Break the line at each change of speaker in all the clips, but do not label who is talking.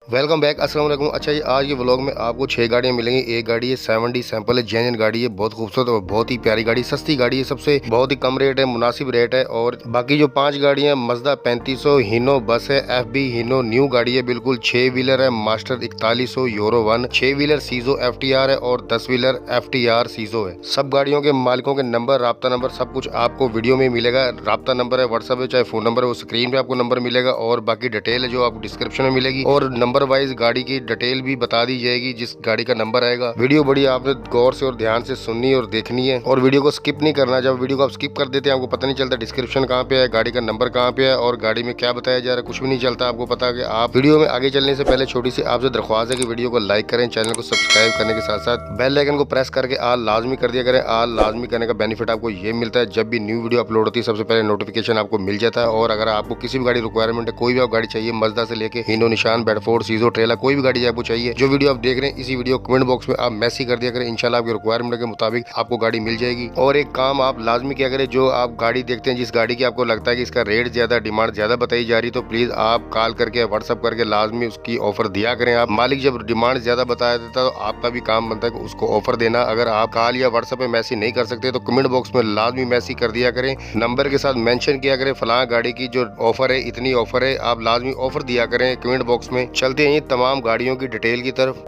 Welcome back. अस्सलाम वालेकुम। अच्छा जी, आज के व्लॉग में आपको 6 गाड़ियाँ मिलेंगी। एक गाड़ी है 7D सैंपल है, जेन्युइन गाड़ी है, बहुत खूबसूरत और बहुत ही प्यारी गाड़ी, सस्ती गाड़ी है, सबसे बहुत ही कम रेट है, मुनासिब रेट है। और बाकी जो 5 गाड़ियाँ मजदा 3500 हीनो बस है, FB हीनो न्यू गाड़ी है, बिल्कुल 6 व्हीलर है, मास्टर 4100 यूरो 1, 6 व्हीलर सीजो FTR है और 10 व्हीलर FTR सीजो है। सब गाड़ियों के मालिकों के नंबर, राब्ता नंबर सब कुछ आपको वीडियो में मिलेगा। राब्ता नंबर है, व्हाट्सएप है, चाहे फोन नंबर है, वो स्क्रीन पे आपको नंबर मिलेगा और बाकी डिटेल है जो आपको डिस्क्रिप्शन में मिलेगी। और नंबर वाइज गाड़ी की डिटेल भी बता दी जाएगी जिस गाड़ी का नंबर आएगा। वीडियो बड़ी आपने गौर से और ध्यान से सुननी और देखनी है और वीडियो को स्किप नहीं करना। जब वीडियो को आप स्किप कर देते हैं आपको पता नहीं चलता डिस्क्रिप्शन कहाँ पे है, गाड़ी का नंबर कहाँ पे है और गाड़ी में क्या बताया जा रहा है, कुछ भी नहीं चलता आपको पता। कि आप वीडियो में आगे चलने से पहले छोटी सी आपसे दरख्वास्त है कि वीडियो को लाइक करें, चैनल को सब्सक्राइब करने के साथ साथ बेल आइकन को प्रेस करके आल लाजमी कर दिया करें। आल लाजमी करने का बेनिफिट आपको ये मिलता है, जब भी न्यू वीडियो अपलोड होती है सबसे पहले नोटिफिकेशन आपको मिल जाता है। और अगर आपको किसी भी गाड़ी रिक्वायरमेंट है, कोई भी आप गाड़ी चाहिए, मजदा से लेके हीनो, निशान, बेडफोर्ड, सीजो, ट्रेला, कोई भी गाड़ी आपको चाहिए, जो वीडियो आप देख रहे हैं इसी वीडियो कमेंट बॉक्स में आप मैसेज कर दिया करें। इंशाल्लाह आपके रिक्वायरमेंट के मुताबिक आपको गाड़ी मिल जाएगी। और एक काम आप लाजमी किया करें, जो आप गाड़ी देखते हैं, जिस गाड़ी की आपको लगता है कि इसका रेट ज्यादा, डिमांड ज्यादा बताई जा रही, तो प्लीज आप कॉल करके व्हाट्सअप करके लाजमी उसकी ऑफर दिया करें। आप मालिक जब डिमांड ज्यादा बताया देता है तो आपका भी काम बनता है कि उसको ऑफर देना। अगर आप कॉल या व्हाट्सएप पे मैसेज नहीं कर सकते तो कमेंट बॉक्स में लाजमी मैसेज कर दिया करें, नंबर के साथ मेंशन किया करें फलां गाड़ी की जो ऑफर है, इतनी ऑफर है, आप लाजमी ऑफर दिया करें कमेंट बॉक्स में। चलते हैं तमाम गाड़ियों की डिटेल की तरफ।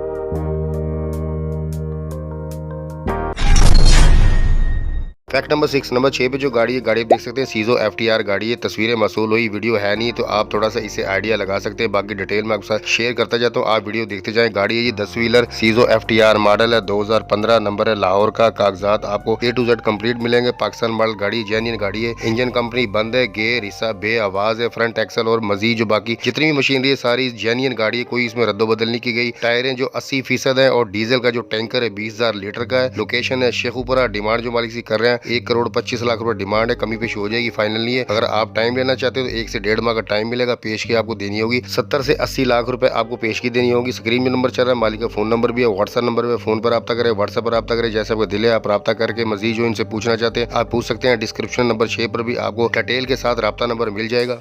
फैक्ट नंबर 6, नंबर 6 पे जो गाड़ी है, गाड़ी आप देख सकते हैं सीजो FTR गाड़ी है। तस्वीरें मसूल हुई, वीडियो है नहीं तो आप थोड़ा सा इसे आइडिया लगा सकते हैं। बाकी डिटेल में आपके साथ शेयर करता जाता हूँ, आप वीडियो देखते जाएं। गाड़ी है ये 10 व्हीलर सीजो FTR, मॉडल है 2015, नंबर है लाहौर का। कागजात आपको A to Z कंप्लीट मिलेंगे। पाकिस्तान मॉडल गाड़ी, जेन्युइन गाड़ी है। इंजन कंपनी बंद है, गेयर हिस्सा बे आवाज है, फ्रंट एक्सल और मजीद जो बाकी जितनी भी मशीनरी है सारी जेन्युइन गाड़ी है, कोई इसमें रद्दोबदल नहीं की गई। टायरें जो 80% है और डीजल का जो टैंकर है 20,000 लीटर का है। लोकेशन है शेखुपुरा। डिमांड जो मालिक से कर रहे हैं 1,25,00,000 लाख रुपए डिमांड है, कमी पेश हो जाएगी, फाइनल नहीं है। अगर आप टाइम लेना चाहते हो तो 1 से 1.5 माह का टाइम मिलेगा। पेश की आपको देनी होगी 70 से 80 लाख रुपए आपको पेश की देनी होगी। स्क्रीन में नंबर चल रहा है, मालिक का फोन नंबर भी है, व्हाट्सएप नंबर है, फोन पर रब्ता करें, व्हाट्सएप पर रब्ता करें, जैसे आपको दिल है आप रब्ता करके मजीद जो इनसे पूछना चाहते हैं आप पूछ सकते हैं। डिस्क्रिप्शन नंबर 6 पर भी आपको डिटेल के साथ रब्ता नंबर मिल जाएगा।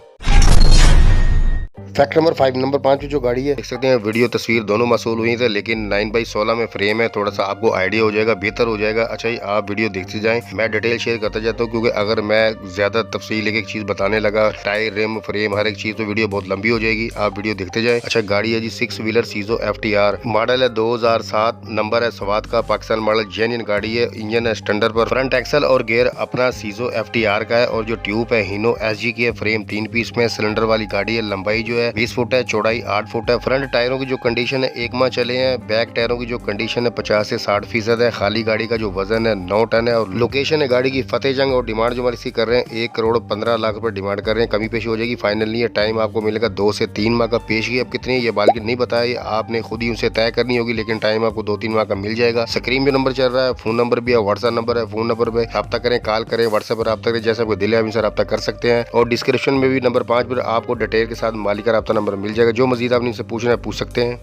फैक्ट नंबर 5, नंबर 5 जो गाड़ी है देख सकते हैं, वीडियो तस्वीर दोनों मसूल हुई थे, लेकिन 9x16 में फ्रेम है, थोड़ा सा आपको आइडिया हो जाएगा, बेहतर हो जाएगा। अच्छा जी, आप वीडियो देखते जाएं, मैं डिटेल शेयर करता जाता हूँ, क्योंकि अगर मैं ज्यादा तफसील एक चीज बताने लगा, टायर, रिम, फ्रेम, हर एक चीज, तो वीडियो बहुत लंबी हो जाएगी। आप वीडियो देखते जाए। अच्छा, गाड़ी है जी 6 व्हीलर सीजो FTR, मॉडल है 2007, नंबर है सवात का, पाकिस्तान मॉडल, जेन्युइन गाड़ी है। इंजन है स्टैंडर्ड पर, फ्रंट एक्सल और गेयर अपना सीजो FTR का है और जो ट्यूब है हीनो SG की है। फ्रेम 3 पीस में, सिलेंडर वाली गाड़ी है। लंबाई जो है 20 फुट है, चौड़ाई 8 फुट है। फ्रंट टायरों की जो कंडीशन है 1 माह चले हैं। बैक टायरों की जो कंडीशन है 50 से 60% है। खाली गाड़ी का जो वजन है 9 टन है। और लोकेशन है गाड़ी की फतेह जंग। और डिमांड जो हमारी कर रहे हैं 1,15,00,000 रुपए डिमांड कर रहे हैं, कमी पेशी हो जाएगी, फाइनल नहीं है। टाइम आपको मिलेगा 2 से 3 माह का। पेश की अब कितनी ये बाल्कि नहीं बताया, आपने खुद ही उनसे तय करनी होगी, लेकिन टाइम आपको 2-3 माह का मिल जाएगा। स्क्रीन पे नंबर चल रहा है, फोन नंबर भी है, व्हाट्सएप नंबर है, फोन नंबर पे रब्ता करें, कॉल करें, व्हाट्सएप पर रब्ता करें, जैसा आपको दिल है आप इनसे रब्ता कर सकते हैं। और डिस्क्रिप्शन में भी नंबर 5 पर आपको डिटेल के साथ मालिक का रब्ता नंबर मिल जाएगा, जो मजीद आपने इनसे पूछना है पूछ सकते हैं।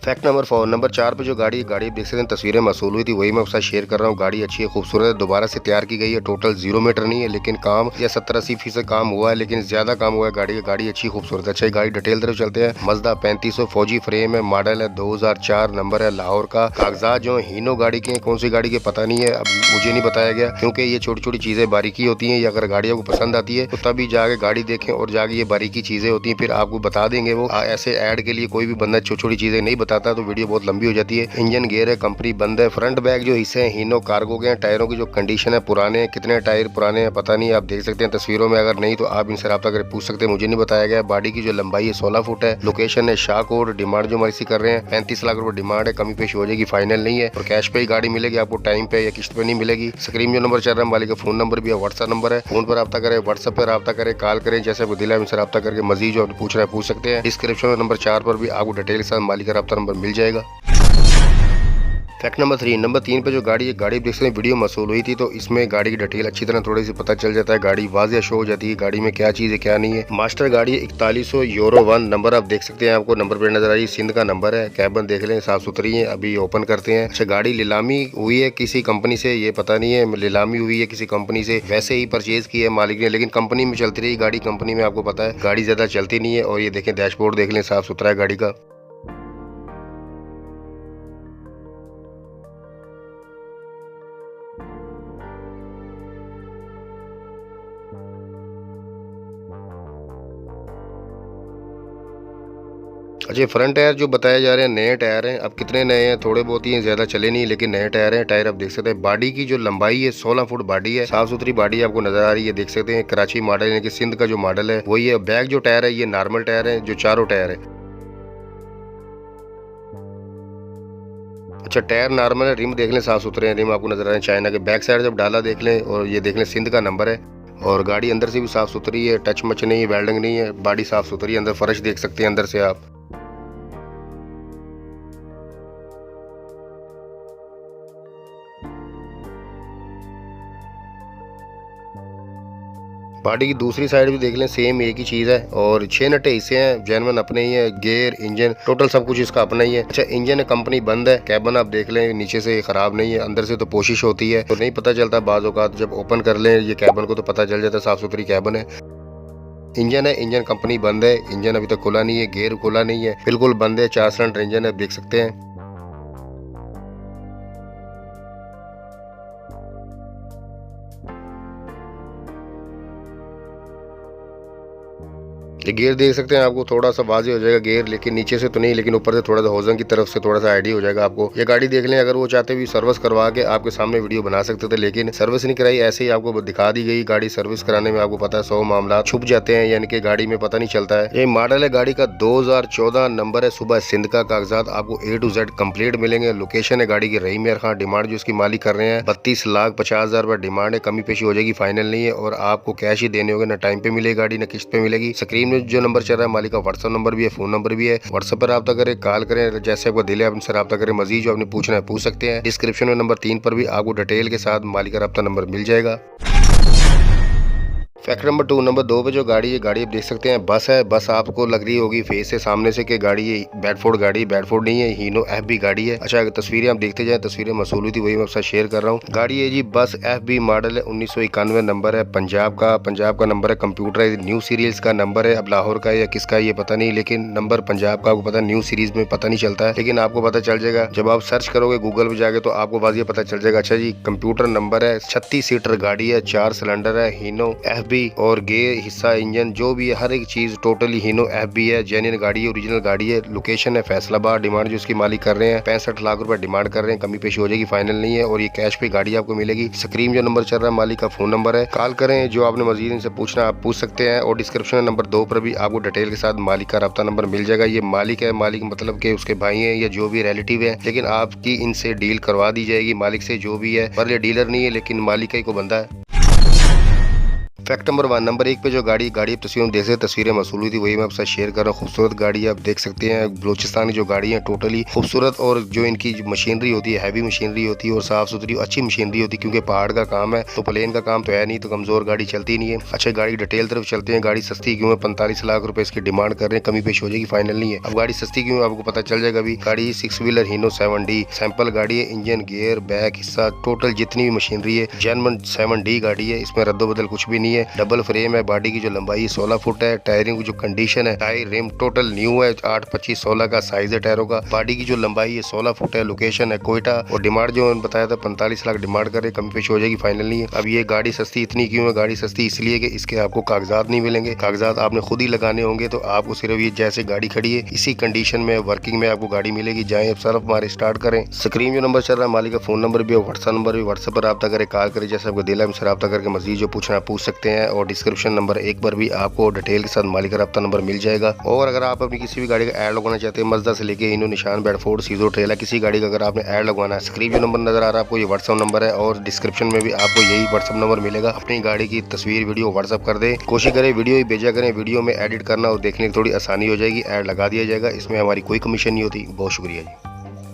फैक्ट नंबर 4, नंबर 4 पे जो गाड़ी आप देख सकते हैं, तस्वीरें मसूल हुई थी, वही मैं उसका शेयर कर रहा हूँ। गाड़ी अच्छी है, खूबसूरत है, दोबारा से तैयार की गई है। टोटल 0 मीटर नहीं है, लेकिन काम या 70-80% काम हुआ है, लेकिन ज्यादा काम हुआ है गाड़ी का। गाड़ी अच्छी खूबसूरत है। अच्छा, गाड़ी डिटेल तरफ चलते हैं। मजदा 3500 फौजी फ्रेम है, मॉडल है 2004, नंबर है लाहौर का। कागजात जो हीनो गाड़ी के, कौन सी गाड़ी के पता नहीं है, अब मुझे नहीं बताया गया, क्योंकि ये छोटी छोटी चीजें बारीकी होती है। अगर गाड़ियों को पसंद आती है तो तभी जाके गाड़ी देखें और जाके ये बारीकी चीजें होती है, फिर आपको बता देंगे वो। ऐसे ऐड के लिए कोई भी बंदा छोटी छोटी चीजें नहीं बताता तो वीडियो बहुत लंबी हो जाती है। इंजन गेयर है, कंपनी बंद है। फ्रंट बैक जो हिस्से हैं हीनो कार्गो के हैं। टायरों की जो कंडीशन है पुराने हैं, कितने टायर पुराने हैं पता नहीं, आप देख सकते हैं तस्वीरों में। अगर नहीं तो आप इनसे रब्ता करके पूछ सकते हैं, मुझे नहीं बताया गया। बॉडी की जो लंबाई है 16 फुट है। लोकेशन है शाहकोट। डिमांड जो हमारी कर रहे हैं 35 लाख रुपए डिमांड है, कमी पेश हो जाएगी, फाइनल नहीं है। और कैश पे ही गाड़ी मिलेगी आपको, टाइम पे या किस्त पे नहीं मिलेगी। स्क्रीन जो नंबर चल रहा है, मालिक का फोन नंबर भी है, व्हाट्सएप नंबर है, फोन पर रब्ता करें, व्हाट्सएप पर रब्ता करें, कॉल करें, जैसे आपको दिला इनसे रब्ता करके मजीद जो पूछ रहे हैं पूछ सकते हैं। डिस्क्रिप्शन में नंबर 4 पर भी आपको डिटेल के साथ मालिक का रब्ता नंबर मिल जाएगा। फैक्ट नंबर 3, नंबर 3 पे जो गाड़ी है, गाड़ी देख सकते हैं वीडियो मसूल हुई थी, तो इसमें गाड़ी की डिटेल अच्छी तरह थोड़ी सी पता चल जाता है, गाड़ी वाज़िया शो हो जाती है गाड़ी में क्या चीज़ है क्या नहीं है। मास्टर गाड़ी है 4100 यूरो 1, नंबर आप देख सकते हैं, आपको नंबर प्लेट नजर आ रही है, सिंध का नंबर है, कैबन देख लें साफ सुथरी है। अभी ओपन करते हैं। अच्छा, गाड़ी नीलामी हुई है किसी कंपनी से, ये पता नहीं है, नीलामी हुई है किसी कंपनी से, वैसे ही परचेज की है मालिक ने, लेकिन कंपनी में चलती रही गाड़ी, कंपनी में आपको पता है गाड़ी ज्यादा चलती नहीं है। और ये देखें डैशबोर्ड देख लें, साफ सुथरा है गाड़ी का। अच्छा, फ्रंट टायर जो बताए जा रहे हैं नए टायर हैं। अब कितने नए हैं, थोड़े बहुत ही ज़्यादा चले नहीं, लेकिन नए टायर हैं। टायर आप देख सकते हैं, बॉडी की जो लंबाई है 16 फुट बॉडी है, साफ सुथरी बॉडी आपको नजर आ रही है, देख सकते हैं। कराची मॉडल यानी कि सिंध का जो मॉडल है वही है। बैक जो टायर है ये नॉर्मल टायर है, जो चारों टायर है। अच्छा, टायर नॉर्मल है, रिम देख लें साफ सुथरे हैं, रिम आपको नजर आ रहे हैं चाइना के। बैक साइड जब डाला देख लें, और ये देख लें सिंध का नंबर है। और गाड़ी अंदर से भी साफ सुथरी है, टच मच नहीं है, वेल्डिंग नहीं है, बॉडी साफ सुथरी है। अंदर फर्श देख सकते हैं अंदर से आप। बॉडी की दूसरी साइड भी देख लें, सेम एक ही चीज़ है। और 6 नटे हिस्से हैं, जेनवन अपने ही है, गेयर इंजन टोटल सब कुछ इसका अपना ही है। अच्छा, इंजन है कंपनी बंद है। कैबन आप देख लें, नीचे से खराब नहीं है, अंदर से तो कोशिश होती है तो नहीं पता चलता बाज़ औक़ात, जब ओपन कर लें ये कैबन को तो पता चल जाता है, साफ़ सुथरी कैबन है। इंजन है, इंजन कंपनी बंद है, इंजन अभी तक खुला नहीं है, गेयर खुला नहीं है, बिल्कुल बंद है। 4 सिलेंडर इंजन है, देख सकते हैं। ये गियर देख सकते हैं, आपको थोड़ा सा वाज़ेह हो जाएगा गियर, लेकिन नीचे से तो नहीं, लेकिन ऊपर से थोड़ा सा होजन की तरफ से थोड़ा सा आइडिया हो जाएगा आपको। ये गाड़ी देख लें, अगर वो चाहते भी सर्विस करवा के आपके सामने वीडियो बना सकते थे, लेकिन सर्विस नहीं कराई, ऐसे ही आपको दिखा दी गई। गाड़ी सर्विस कराने में आपको पता है 100 मामला छुप जाते हैं, यानी कि गाड़ी में पता नहीं चलता है। ये मॉडल है गाड़ी का 2014, नंबर है सुबह सिंध का। कागजात आपको A to Z कंप्लीट मिलेंगे। लोकेशन है गाड़ी की रहीम यार खान। डिमांड जो इसकी मालिक कर रहे हैं 32,50,000 रुपए डिमांड है, कमी पेशी हो जाएगी, फाइनल नहीं है। और आपको कैश ही देने होंगे, ना टाइम पे मिलेगी गाड़ी, ना किस्त पे मिलेगी। स्क्रीन में जो नंबर चल रहा है मालिक का व्हाट्सएप नंबर भी है, फोन नंबर भी है। व्हाट्सएप पर रब्ता करें, कॉल करें, जैसे आपको दिल है आपसे रब्ता करें। मजीद जो आपने पूछना है पूछ सकते हैं। डिस्क्रिप्शन में नंबर 3 पर भी आपको डिटेल के साथ मालिक का रब्ता नंबर मिल जाएगा। फैक्ट नंबर 2, नंबर 2 पे जो गाड़ी है, गाड़ी आप देख सकते हैं बस है। बस आपको लग रही होगी फेस से सामने से कि गाड़ी ये बेडफोर्ड गाड़ी, बेडफोर्ड नहीं है, हीनो FB गाड़ी है। अच्छा, तस्वीरें आप देखते जाए, तस्वीरें मसूल हुई थी वही मैं आपसे शेयर कर रहा हूँ। गाड़ी है जी बस FB मॉडल है, 1991 नंबर है, पंजाब का नंबर है, कंप्यूटर है, न्यू सीरीज का नंबर है। अब लाहौर का या किसका ये पता नहीं, लेकिन नंबर पंजाब का आपको पता, न्यू सीरीज में पता नहीं चलता है, लेकिन आपको पता चल जाएगा जब आप सर्च करोगे गूगल पे जाके, तो आपको वाज़िह पता चल जाएगा। अच्छा जी, कंप्यूटर नंबर है, 36 सीटर गाड़ी है, 4 सिलेंडर है, हीनो FB और गेयर हिस्सा इंजन जो भी है हर एक चीज टोटली हीनो FB है। जेन्युइन गाड़ी है, ओरिजिनल गाड़ी है। लोकेशन है फैसलाबाद। डिमांड जो इसकी मालिक कर रहे हैं 65 लाख रुपए डिमांड कर रहे हैं, कमी पेशी हो जाएगी, फाइनल नहीं है। और ये कैश पे गाड़ी आपको मिलेगी। स्क्रीन जो नंबर चल रहा है मालिक का फोन नंबर है, कॉल करें। जो आपने मजीद इनसे पूछना आप पूछ सकते हैं। और डिस्क्रिप्शन नंबर 2 पर भी आपको डिटेल के साथ मालिक का रब्ता नंबर मिल जाएगा। ये मालिक है, मालिक मतलब के उसके भाई हैं या जो भी रिलेटिव है, लेकिन आपकी इनसे डील करवा दी जाएगी मालिक से, जो भी है। पर ये डीलर नहीं है, लेकिन मालिक का ही को बंदा है। फैक्ट नंबर 1, नंबर 1 पे जो गाड़ी तस्वीर देख सकते, तस्वीरें मसूल हुई थी वही मैं आपसे शेयर कर रहा हूँ। खूबसूरत गाड़ी आप देख सकते हैं। बलोचिस्तान की जो गाड़ी है टोटली खूबसूरत, और जो इनकी मशीनरी होती है हैवी मशीनरी होती है, और साफ सुथरी अच्छी मशीनरी होती है, क्योंकि पहाड़ का काम है तो प्लेन का काम तो है नहीं, तो कमजोर गाड़ी चलती नहीं है। अच्छा, गाड़ी डिटेल तरफ चलते हैं। गाड़ी सस्ती क्यों है, 45 लाख रुपए इसकी डिमांड कर रहे हैं, कमी पेश हो जाएगी, फाइनल नहीं है। अब गाड़ी सस्ती क्यों है आपको पता चल जाएगा। अभी गाड़ी 6 व्हीलर हीनो 7D सैंपल गाड़ी है। इंजन, गेयर, बैक हिस्सा टोटल जितनी भी मशीनरी है जेन्युइन 7D गाड़ी है। इसमें रद्दो बदल कुछ भी नहीं है। डबल फ्रेम है। बॉडी की जो लंबाई 16 फुट है। टायरिंग की जो कंडीशन है, टायर रिम टोटल न्यू है, 8/25/16 का साइज है टायरों का। बॉडी की जो लंबाई है 16 फुट है। लोकेशन है कोयटा। और डिमांड जो बताया था 45 लाख डिमांड करे, कमी पेश हो जाएगी, फाइनल नहीं है। अब ये गाड़ी सस्ती इतनी क्यों है, गाड़ी सस्ती इसलिए कि इसके आपको कागजात नहीं मिलेंगे। कागजात आपने खुद ही लगाने होंगे, तो आपको सिर्फ ये जैसे गाड़ी खड़ी है इसी कंडीशन में वर्किंग में आपको गाड़ी मिलेगी। जाए अब सरफ मारे स्टार्ट करें। स्क्रीन जो नंबर चल रहा है मालिक का फोन नंबर भी है, व्हाट्सएप नंबर भी, व्हाट्सएप पर रब्ता करें, कॉल करें, जैसे आपको दिल है हमसे रब्ता करके मजीद जो पूछना पूछ सकते हैं। और डिस्क्रिप्शन नंबर 1 पर भी आपको डिटेल के साथ मालिक का रब्ता नंबर मिल जाएगा। और अगर आप अपनी किसी भी गाड़ी का ऐड लगवाना चाहते हैं, मजदा से लेके इनो, निशान, बेडफोर्ड, सीजो, ट्रेला, किसी गाड़ी का अगर आपने ऐड लगवाना है, स्क्रीन जो नंबर नजर आ रहा है आपको ये व्हाट्सएप नंबर है, और डिस्क्रिप्शन में भी आपको यही व्हाट्सएप नंबर मिलेगा। अपनी गाड़ी की तस्वीर वीडियो व्हाट्सएप कर दे, कोशिश करें वीडियो ही भेजा करें। वीडियो में एडिट करना और देखने की थोड़ी आसानी हो जाएगी, ऐड लगा दिया जाएगा। इसमें हमारी कोई कमीशन नहीं होती। बहुत शुक्रिया जी।